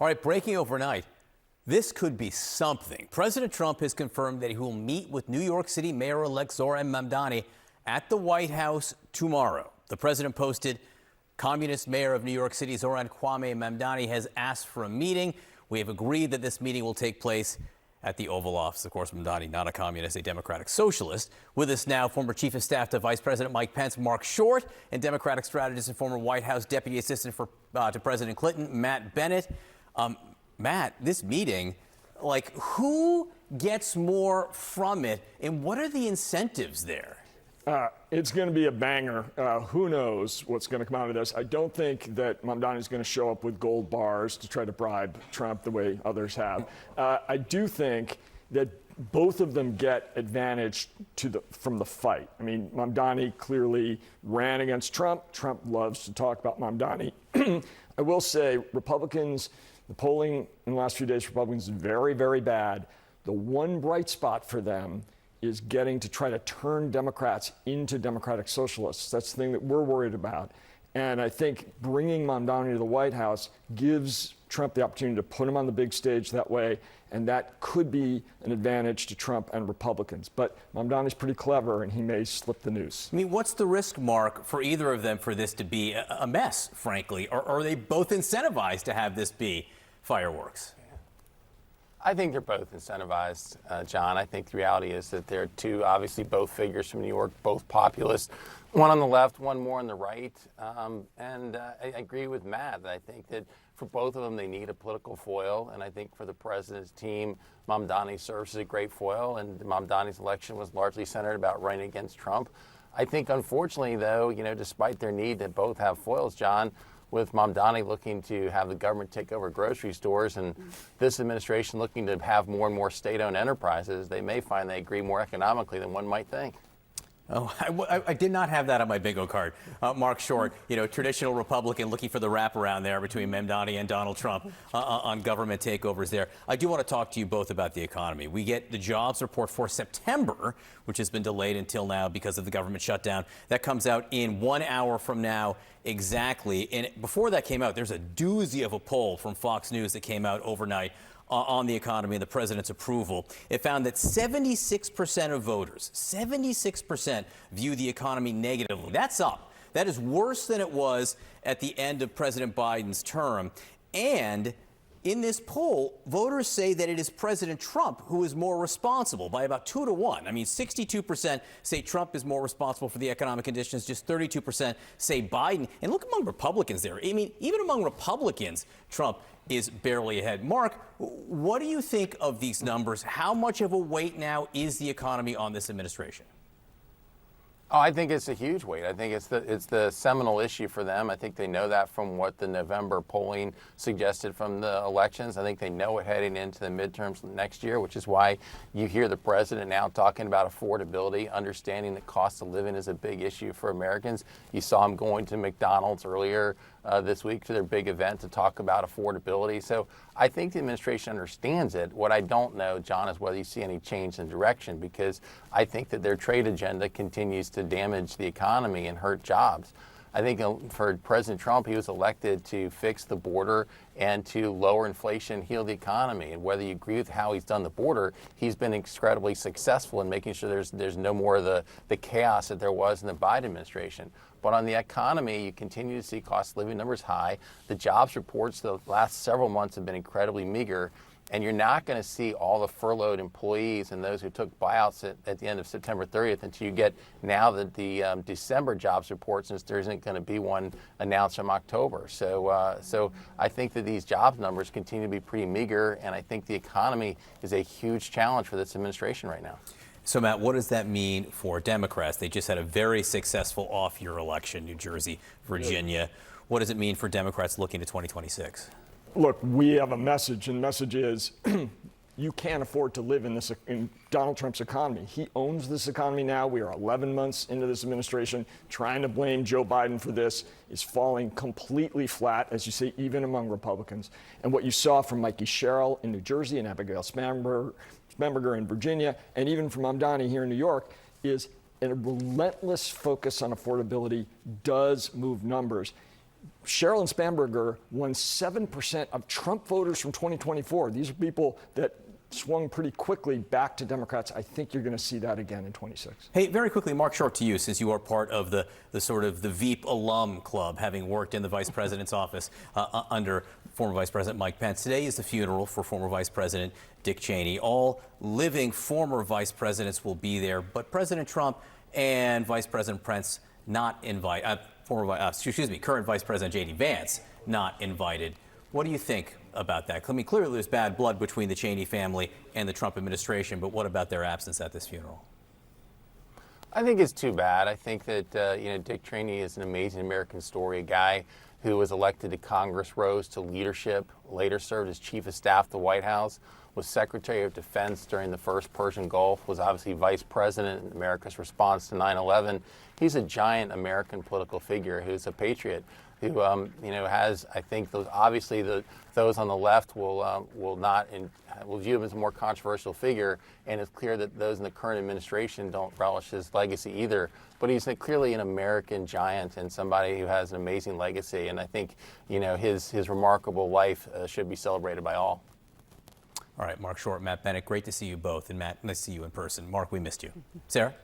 All right, breaking overnight. This could be something. President Trump has confirmed that he will meet with New York City Mayor-elect Zohran Mamdani at the White House tomorrow. The president posted, Communist Mayor of New York City Zohran Mamdani has asked for a meeting. We have agreed that this meeting will take place at the Oval Office. Of course, Mamdani, not a communist, a Democratic socialist. With us now, former Chief of Staff to Vice President Mike Pence, Mark Short, and Democratic strategist and former White House Deputy Assistant to President Clinton, Matt Bennett. Matt, this meeting, who gets more from it, and what are the incentives there? It's going to be a banger. Who knows what's going to come out of this? I don't think that Mamdani is going to show up with gold bars to try to bribe Trump the way others have. I do think that both of them get advantage from the fight. I mean, Mamdani clearly ran against Trump. Trump loves to talk about Mamdani. I will say Republicans, the polling in the last few days, Republicans is very, very bad. The one bright spot for them is getting to try to turn Democrats into Democratic socialists. That's the thing that we're worried about. And I think bringing Mamdani to the White House gives Trump the opportunity to put him on the big stage that way, and that could be an advantage to Trump and Republicans. But Mamdani's pretty clever, and he may slip the noose. I mean, what's the risk, Mark, for either of them for this to be a mess, frankly? Or are they both incentivized to have this be fireworks? I think they're both incentivized, John. I think the reality is that they're two, obviously, both figures from New York, both populist, one on the left, one more on the right. I agree with Matt. I think that for both of them, they need a political foil. And I think for the president's team, Mamdani serves as a great foil. And Mamdani's election was largely centered about running against Trump. I think, unfortunately, though, despite their need to both have foils, John, with Mamdani looking to have the government take over grocery stores and this administration looking to have more and more state-owned enterprises, they may find they agree more economically than one might think. Oh, I did not have that on my bingo card. Mark Short, traditional Republican looking for the wraparound there between Mamdani and Donald Trump on government takeovers there. I do want to talk to you both about the economy. We get the jobs report for September, which has been delayed until now because of the government shutdown. That comes out in 1 hour from now exactly. And before that came out, there's a doozy of a poll from Fox News that came out overnight on the economy and the president's approval. It found that 76% of voters, 76% view the economy negatively. That's up. That is worse than it was at the end of President Biden's term. And in this poll, voters say that it is President Trump who is more responsible by about 2 to 1. I mean, 62% say Trump is more responsible for the economic conditions. Just 32% say Biden. And look among Republicans there. I mean, even among Republicans, Trump is barely ahead. Mark, what do you think of these numbers? How much of a weight now is the economy on this administration? Oh, I think it's a huge weight. I think it's the seminal issue for them. I think they know that from what the November polling suggested from the elections. I think they know it heading into the midterms next year, which is why you hear the president now talking about affordability, understanding that cost of living is a big issue for Americans. You saw him going to McDonald's earlier this week to their big event to talk about affordability. So I think the administration understands it. What I don't know, John, is whether you see any change in direction, because I think that their trade agenda continues to damage the economy and hurt jobs. I think for President Trump, he was elected to fix the border and to lower inflation, heal the economy. And whether you agree with how he's done the border, he's been incredibly successful in making sure there's no more of the chaos that there was in the Biden administration. But on the economy, you continue to see cost of living numbers high. The jobs reports the last several months have been incredibly meager. And you're not going to see all the furloughed employees and those who took buyouts at the end of September 30th until you get now that the December jobs report, since there isn't going to be one announced from October. So I think that these jobs numbers continue to be pretty meager, and I think the economy is a huge challenge for this administration right now. So, Matt, what does that mean for Democrats? They just had a very successful off-year election, New Jersey, Virginia. What does it mean for Democrats looking to 2026? Look, we have a message, and the message is you can't afford to live in Donald Trump's economy. He owns this economy now. We are 11 months into this administration. Trying to blame Joe Biden for this is falling completely flat, as you say, even among Republicans. And what you saw from Mikey Sherrill in New Jersey and Abigail Spanberger in Virginia, and even from Mamdani here in New York, is a relentless focus on affordability does move numbers. Sheryl Spanberger won 7% of Trump voters from 2024. These are people that swung pretty quickly back to Democrats. I think you're going to see that again in 26. Hey, very quickly, Mark Short, to you, since you are part of the sort of the Veep alum club, having worked in the vice president's office under former Vice President Mike Pence. Today is the funeral for former Vice President Dick Cheney. All living former vice presidents will be there, but President Trump and Vice President Pence not invited. Current Vice President J.D. Vance not invited. What do you think about that? I mean, clearly there's bad blood between the Cheney family and the Trump administration, but what about their absence at this funeral? I think it's too bad. I think that Dick Cheney is an amazing American story, a guy who was elected to Congress, rose to leadership, later served as chief of staff at the White House, was Secretary of Defense during the first Persian Gulf, was obviously vice president in America's response to 9/11. He's a giant American political figure who's a patriot, who has, I think, those on the left will view him as a more controversial figure, and it's clear that those in the current administration don't relish his legacy either. But he's clearly an American giant and somebody who has an amazing legacy, and I think his remarkable life should be celebrated by all. All right, Mark Short, Matt Bennett, great to see you both. And Matt, nice to see you in person. Mark, we missed you. Sarah?